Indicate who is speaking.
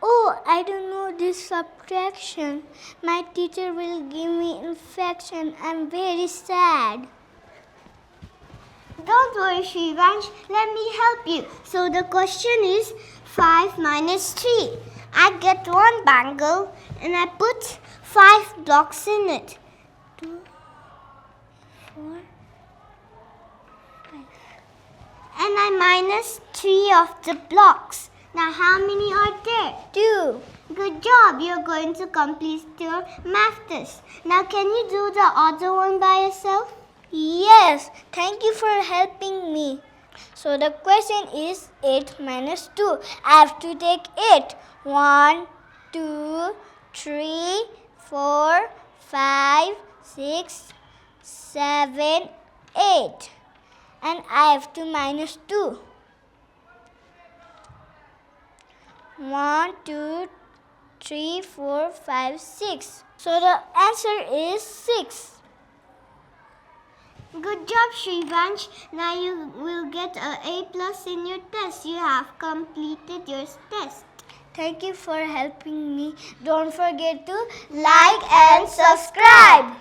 Speaker 1: Oh, I don't know this subtraction. My teacher will give me infection. I'm very sad.
Speaker 2: Don't worry, 𝐒𝐵𝐻. Let me help you. So the question is 5 minus 3. I get one bangle and I put 5 blocks in it. 2, 4, 5. And I minus 3 of the blocks. Now how many are there?
Speaker 1: 2.
Speaker 2: Good job. You're going to complete your math test. Now can you do the other one by yourself?
Speaker 1: Yes, thank you for helping me. So the question is 8 minus 2. I have to take 8. 1, 2, 3, 4, 5, 6, 7, 8. And I have to minus 2. 1, 2, 3, 4, 5, 6. So the answer is 6.
Speaker 2: Good job, 𝐒𝐵𝐻. Now you will get an A+ in your test. You have completed your test.
Speaker 1: Thank you for helping me. Don't forget to like and subscribe.